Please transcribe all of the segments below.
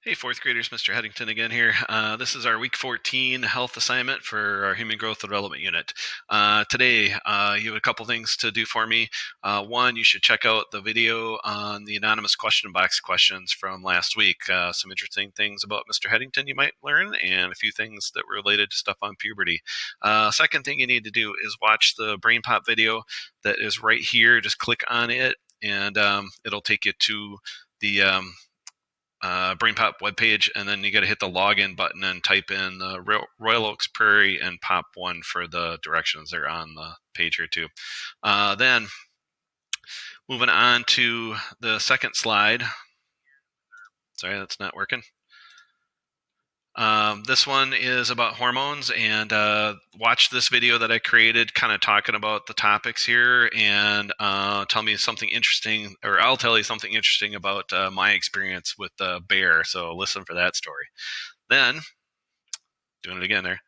Hey, fourth graders, Mr. Headington again here. This is our week 14 health assignment for our human growth and development unit. Today, you have a couple things to do for me. One, you should check out the video on the anonymous question box questions from last week. Some interesting things about Mr. Headington you might learn, and a few things that were related to stuff on puberty. Second thing you need to do is watch the Brainpop video that is right here. Just click on it, and it'll take you to the Brainpop webpage, and then you got to hit the login button and type in Royal Oaks Prairie and pop 1 for the directions. They're on the page here too. Then moving on to the second slide. Sorry, that's not working. This one is about hormones, and watch this video that I created kind of talking about the topics here, and tell me something interesting, or I'll tell you something interesting about my experience with the bear. So listen for that story. Then, doing it again there.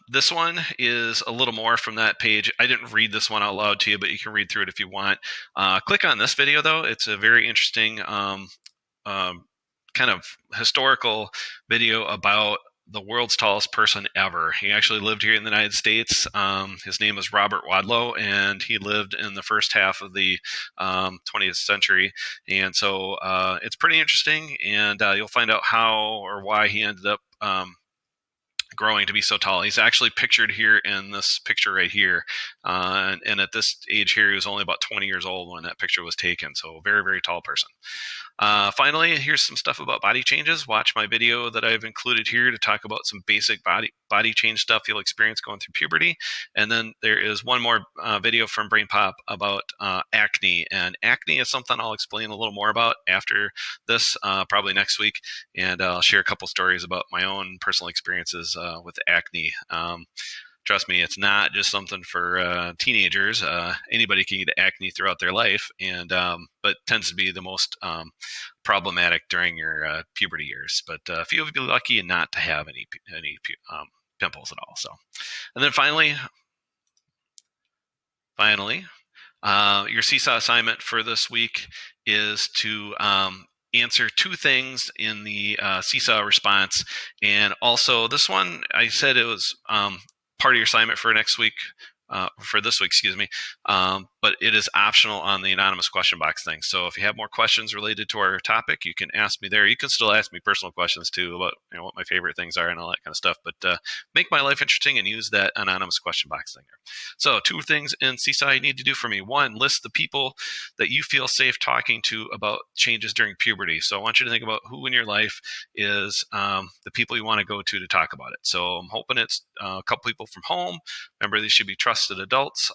This one is a little more from that page. I didn't read this one out loud to you, but you can read through it if you want. Click on this video, though. It's a very interesting kind of historical video about the world's tallest person ever. He actually lived here in the United States. His name is Robert Wadlow, and he lived in the first half of the 20th century. And so it's pretty interesting, and you'll find out how or why he ended up growing to be so tall. He's actually pictured here in this picture right here. And at this age here, he was only about 20 years old when that picture was taken. So a very, very tall person. Finally, here's some stuff about body changes. Watch my video that I've included here to talk about some basic body change stuff you'll experience going through puberty. And then there is one more video from Brainpop about acne. And acne is something I'll explain a little more about after this, probably next week. And I'll share a couple stories about my own personal experiences with acne. Trust me, it's not just something for teenagers. Anybody can get acne throughout their life, and but tends to be the most problematic during your puberty years. But a few of you are lucky not to have any pimples at all. So, and then finally, your Seesaw assignment for this week is to answer 2 things in the Seesaw response. And also, this one, I said it was part of your assignment for next week, for this week, excuse me. But it is optional on the anonymous question box thing. So if you have more questions related to our topic, you can ask me there. You can still ask me personal questions too about what my favorite things are and all that kind of stuff. But make my life interesting and use that anonymous question box thing there. So 2 things in Seesaw you need to do for me. 1, list the people that you feel safe talking to about changes during puberty. So I want you to think about who in your life is the people you want to go to talk about it. So I'm hoping it's a couple people from home. Remember, these should be trusted adults.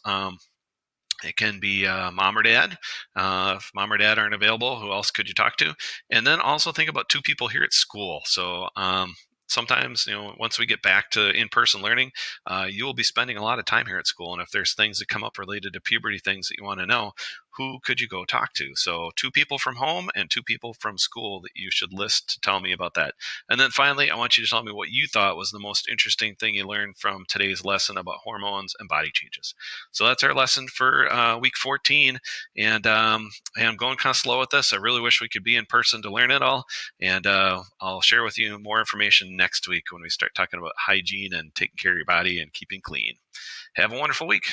It can be mom or dad. If mom or dad aren't available, who else could you talk to? And then also think about 2 people here at school. So sometimes, once we get back to in-person learning, you will be spending a lot of time here at school. And if there's things that come up related to puberty things that you want to know, who could you go talk to? So 2 people from home and 2 people from school that you should list to tell me about that. And then finally, I want you to tell me what you thought was the most interesting thing you learned from today's lesson about hormones and body changes. So that's our lesson for week 14. And I'm going kind of slow with this. I really wish we could be in person to learn it all. And I'll share with you more information next week when we start talking about hygiene and taking care of your body and keeping clean. Have a wonderful week.